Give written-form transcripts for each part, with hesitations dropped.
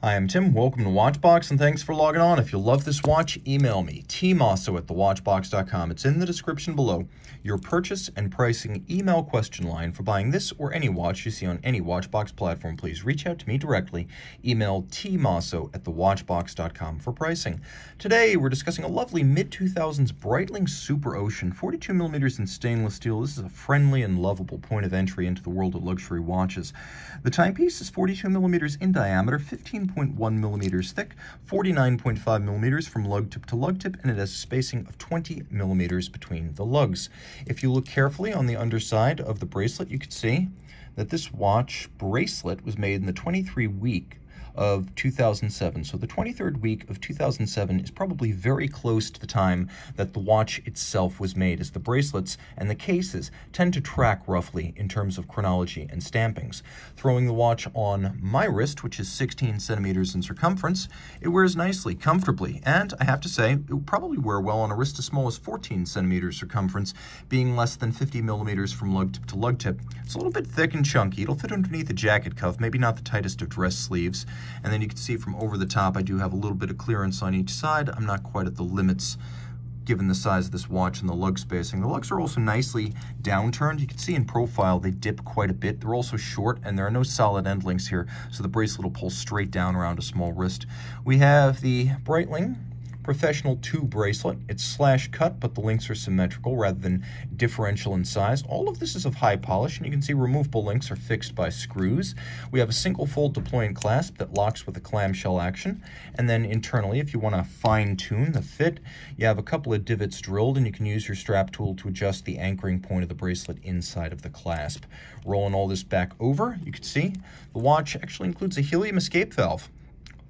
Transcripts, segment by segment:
Hi, I'm Tim. Welcome to Watchbox, and thanks for logging on. If you love this watch, email me, tmosso@thewatchbox.com. It's in the description below. Your purchase and pricing email question line for buying this or any watch you see on any Watchbox platform. Please reach out to me directly. Email tmosso@thewatchbox.com for pricing. Today, we're discussing a lovely mid-2000s Breitling Superocean, 42 millimeters in stainless steel. This is a friendly and lovable point of entry into the world of luxury watches. The timepiece is 42 millimeters in diameter, 15.1 millimeters thick, 49.5 millimeters from lug tip to lug tip, and it has a spacing of 20 millimeters between the lugs. If you look carefully on the underside of the bracelet, you can see that this watch bracelet was made in the 23-week of 2007. So the 23rd week of 2007 is probably very close to the time that the watch itself was made, as the bracelets and the cases tend to track roughly in terms of chronology and stampings. Throwing the watch on my wrist, which is 16 centimeters in circumference, it wears nicely, comfortably, and I have to say, it will probably wear well on a wrist as small as 14 centimeters circumference, being less than 50 millimeters from lug tip to lug tip. It's a little bit thick and chunky. It'll fit underneath a jacket cuff, maybe not the tightest of dress sleeves. And then you can see from over the top, I do have a little bit of clearance on each side. I'm not quite at the limits given the size of this watch and the lug spacing. The lugs are also nicely downturned. You can see in profile, they dip quite a bit. They're also short, and there are no solid end links here, so the bracelet will pull straight down around a small wrist. We have the Breitling Professional 2 bracelet. It's slash cut, but the links are symmetrical rather than differential in size. All of this is of high polish, and you can see removable links are fixed by screws. We have a single fold deploying clasp that locks with a clamshell action. And then internally, if you want to fine tune the fit, you have a couple of divots drilled, and you can use your strap tool to adjust the anchoring point of the bracelet inside of the clasp. Rolling all this back over, you can see the watch actually includes a helium escape valve.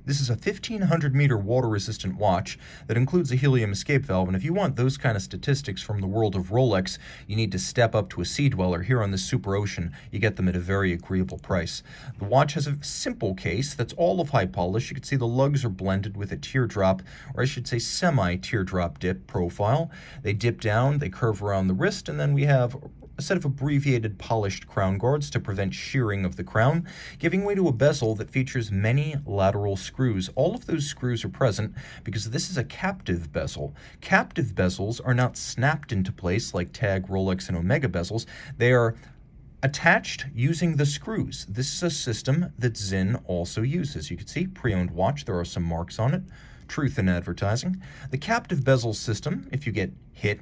This is a 1,500-meter water-resistant watch that includes a helium escape valve, and if you want those kind of statistics from the world of Rolex, you need to step up to a Sea Dweller. Here on this Superocean, you get them at a very agreeable price. The watch has a simple case that's all of high polish. You can see the lugs are blended with a teardrop, or I should say semi-teardrop dip profile. They dip down, they curve around the wrist, and then we have a set of abbreviated polished crown guards to prevent shearing of the crown, giving way to a bezel that features many lateral screws. All of those screws are present because this is a captive bezel. Captive bezels are not snapped into place like Tag, Rolex, and Omega bezels. They are attached using the screws. This is a system that Zinn also uses. You can see pre-owned watch, there are some marks on it. Truth in advertising. The captive bezel system, if you get hit,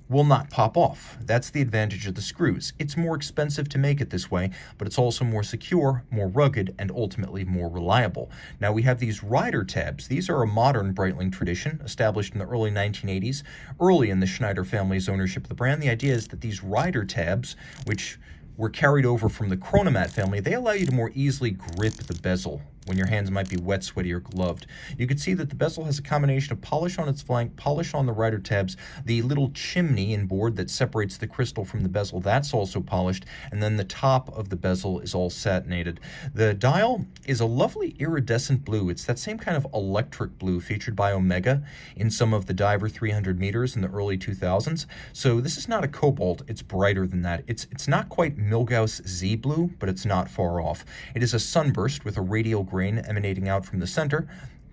will not pop off. That's the advantage of the screws. It's more expensive to make it this way, but it's also more secure, more rugged, and ultimately more reliable. Now we have these rider tabs. These are a modern Breitling tradition, established in the early 1980s, early in the Schneider family's ownership of the brand. The idea is that these rider tabs, which were carried over from the Chronomat family, they allow you to more easily grip the bezel when your hands might be wet, sweaty, or gloved. You can see that the bezel has a combination of polish on its flank, polish on the rider tabs, the little chimney and board that separates the crystal from the bezel, that's also polished, and then the top of the bezel is all satinated. The dial is a lovely iridescent blue. It's that same kind of electric blue featured by Omega in some of the Diver 300 meters in the early 2000s. So this is not a cobalt, it's brighter than that. It's not quite Milgauss Z blue, but it's not far off. It is a sunburst with a radial grain emanating out from the center,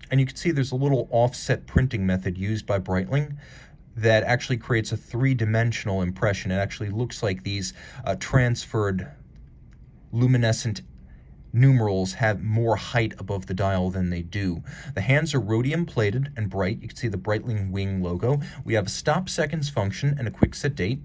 and you can see there's a little offset printing method used by Breitling that actually creates a three-dimensional impression. It actually looks like these transferred luminescent numerals have more height above the dial than they do. The hands are rhodium plated and bright. You can see the Breitling wing logo. We have a stop seconds function and a quick set date.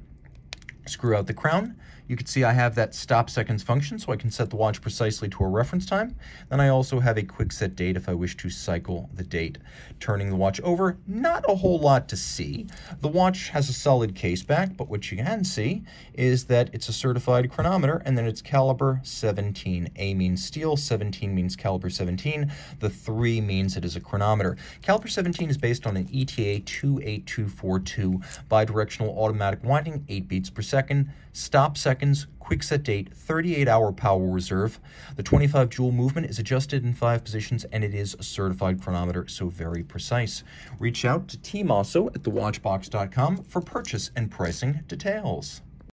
Screw out the crown. You can see I have that stop seconds function, so I can set the watch precisely to a reference time. Then I also have a quick set date if I wish to cycle the date. Turning the watch over, not a whole lot to see. The watch has a solid case back, but what you can see is that it's a certified chronometer, and then it's caliber 17. A means steel, 17 means caliber 17. The 3 means it is a chronometer. Caliber 17 is based on an ETA 28242, bidirectional automatic winding, 8 beats per second, stop seconds, quick set date, 38-hour power reserve. The 25 joule movement is adjusted in 5 positions, and it is a certified chronometer, so very precise. Reach out to tmosso@thewatchbox.com for purchase and pricing details.